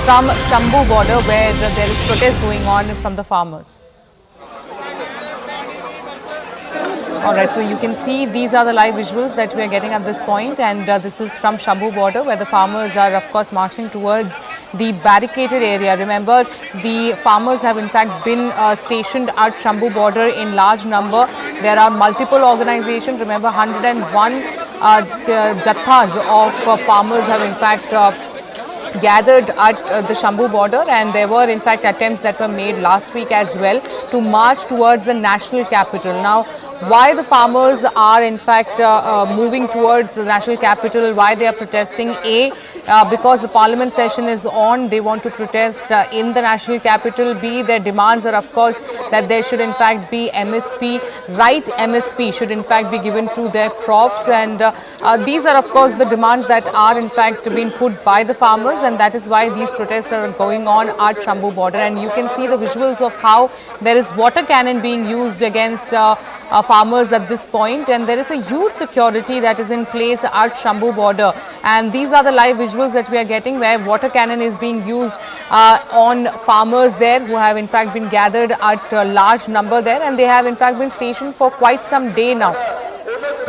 from Shambhu border, where there is protest going on from the farmers. Alright, so you can see these are the live visuals that we are getting at this point, and this is from Shambhu border, where the farmers are of course marching towards the barricaded area. Remember, the farmers have in fact been stationed at Shambhu border in large number. There are multiple organizations. Remember, 101 jathas of farmers have in fact gathered at the Shambhu border, and there were in fact attempts that were made last week as well to march towards the national capital. Now, why the farmers are in fact moving towards the national capital, why they are protesting? Because the parliament session is on, they want to protest in the national capital. B, their demands are of course that there should in fact be MSP, right MSP should in fact be given to their crops, and these are of course the demands that are in fact being put by the farmers, and that is why these protests are going on at Shambhu border. And you can see the visuals of how there is water cannon being used against farmers at this point, and there is a huge security that is in place at Shambhu border, and these are the live visuals that we are getting where water cannon is being used on farmers there who have in fact been gathered at a large number there, and they have in fact been stationed for quite some day now.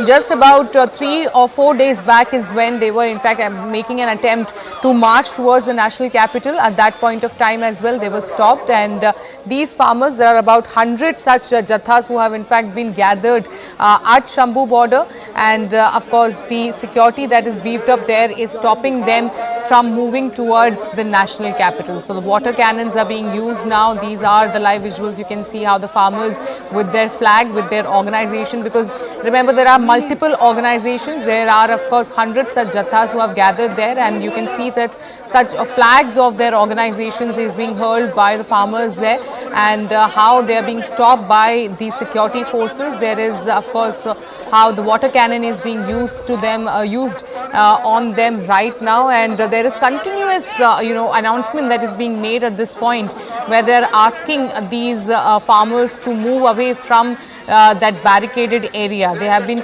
Just about 3 or 4 days back is when they were in fact making an attempt to march towards the national capital. At that point of time as well, they were stopped, and these farmers, there are about 100 such jathas who have in fact been gathered at Shambhu border, and of course the security that is beefed up there is stopping them from moving towards the national capital. So the water cannons are being used now. These are the live visuals. You can see how the farmers with their flag, with their organization, because remember there are multiple organizations. There are of course hundreds such jathas who have gathered there, and you can see that such flags of their organizations is being hurled by the farmers there, and how they are being stopped by the security forces. There is of course how the water cannon is being used to them, on them right now, and there is continuous announcement that is being made at this point where they are asking these farmers to move away from that barricaded area. They have been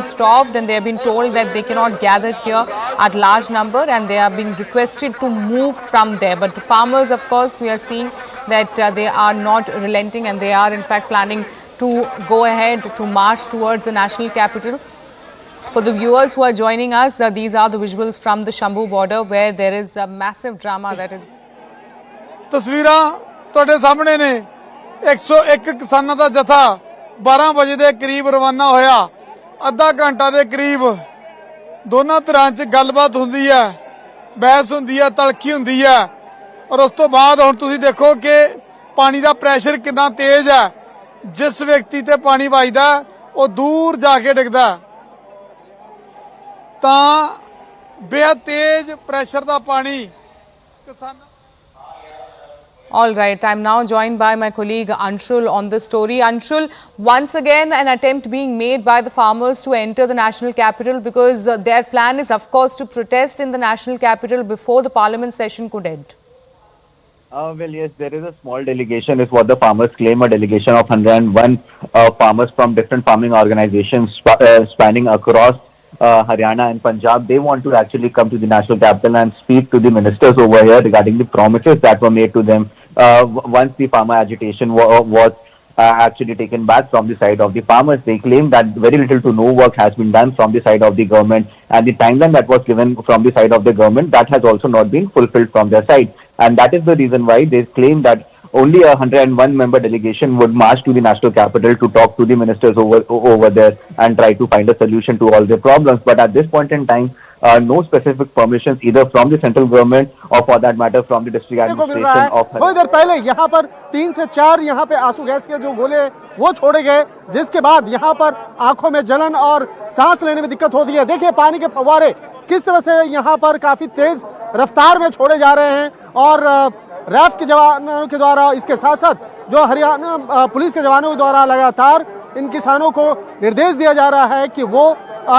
stopped, and they have been told that they cannot gather here at large number, and they have been requested to move from there. But the farmers, of course, we are seeing that they are not relenting, and they are in fact planning to go ahead to march towards the national capital. For the viewers who are joining us, these are the visuals from the Shambhu border where there is a massive drama that is. ਤਸਵੀਰਾਂ ਤੁਹਾਡੇ ਸਾਹਮਣੇ ਨੇ 101 ਕਿਸਾਨਾਂ ਦਾ ਜਥਾ 12 ਵਜੇ ਦੇ ਕਰੀਬ ਰਵਾਨਾ ਹੋਇਆ। ਅੱਧਾ ਘੰਟਾ ਦੇ ਕਰੀਬ ਦੋਨਾਂ ਧਿਰਾਂ 'ਚ ਗੱਲਬਾਤ ਹੁੰਦੀ ਹੈ, ਬਹਿਸ ਹੁੰਦੀ ਹੈ, ਤਲਖੀ ਹੁੰਦੀ ਹੈ, ਔਰ ਉਸ ਤੋਂ ਬਾਅਦ ਹੁਣ ਤੁਸੀਂ ਦੇਖੋ ਕਿ ਪਾਣੀ ਦਾ ਪ੍ਰੈਸ਼ਰ ਕਿੰਨਾ ਤੇਜ਼ ਹੈ। ਜਿਸ ਵਿਅਕਤੀ ਤੇ ਪਾਣੀ ਵੱਜਦਾ ਉਹ ਦੂਰ ਜਾ ਕੇ ਡਿੱਗਦਾ, ਤਾਂ ਬੇहद ਤੇਜ਼ ਪ੍ਰੈਸ਼ਰ ਦਾ ਪਾਣੀ ਕਿਸਾਨਾਂ। All right, I'm now joined by my colleague Anshul on the story. Anshul, once again an attempt being made by the farmers to enter the national capital, because their plan is of course to protest in the national capital before the parliament session could end. Well, yes, there is a small delegation, is what the farmers claim, a delegation of 101 farmers from different farming organizations spanning across Haryana and Punjab. They want to actually come to the national capital and speak to the ministers over here regarding the promises that were made to them once the farmer agitation was actually taken back from the side of the farmers. They claim that very little to no work has been done from the side of the government, and the timeline that was given from the side of the government, that has also not been fulfilled from their side. And that is the reason why they claim that only a 101 member delegation would march to the national capital to talk to the ministers over there and try to find a solution to all their problems. But at this point in time, no specific permissions either from the central government or for that matter from the district administration of थोड़ी देर पहले यहाँ पर 3 से 4 यहाँ पे आंसू gas के जो गोले वो छोड़े गए, जिसके बाद यहाँ पर आंखों में जलन और सांस लेने में दिक्कत होती है। देखिए पानी के फव्वारे किस तरह से यहाँ पर काफी तेज रफ्तार में छोड़े जा रहे हैं, और रैफ के जवानों के द्वारा, इसके साथ साथ जो हरियाणा पुलिस के जवानों के द्वारा लगातार इन किसानों को निर्देश दिया जा रहा है कि वो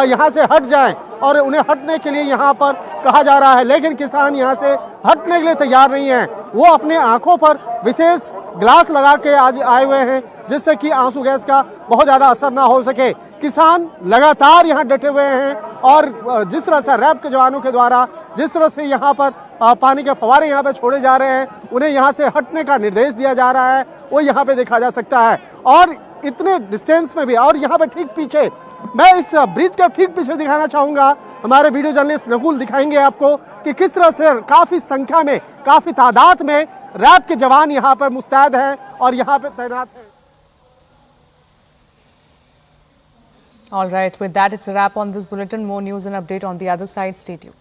यहाँ से हट जाएं और उन्हें हटने के लिए यहाँ पर कहा जा रहा है, लेकिन किसान यहाँ से हटने के लिए तैयार नहीं है। वो अपने आंखों पर विशेष ग्लास लगा के आज आए हुए हैं, जिससे कि आंसू गैस का बहुत ज़्यादा असर ना हो सके। किसान लगातार यहाँ डटे हुए हैं और जिस तरह से रैब के जवानों के द्वारा जिस तरह से यहाँ पर पानी के फव्वारे यहाँ पे छोड़े जा रहे हैं, उन्हें यहाँ से हटने का निर्देश दिया जा रहा है, वो यहाँ पे देखा जा सकता है। और इतने डिस्टेंस में भी, और यहाँ पे ठीक पीछे, मैं इस ब्रिज के ठीक पीछे दिखाना चाहूँगा, हमारे वीडियो जर्नलिस्ट नकुल दिखाएंगे आपको कि किस तरह से काफ़ी संख्या में, काफ़ी तादाद में रैब के जवान यहाँ पर मुस्तैद हैं और यहाँ पे तैनात हैं। All right, with that, it's a wrap on this bulletin. More news and update on the other side. Stay tuned.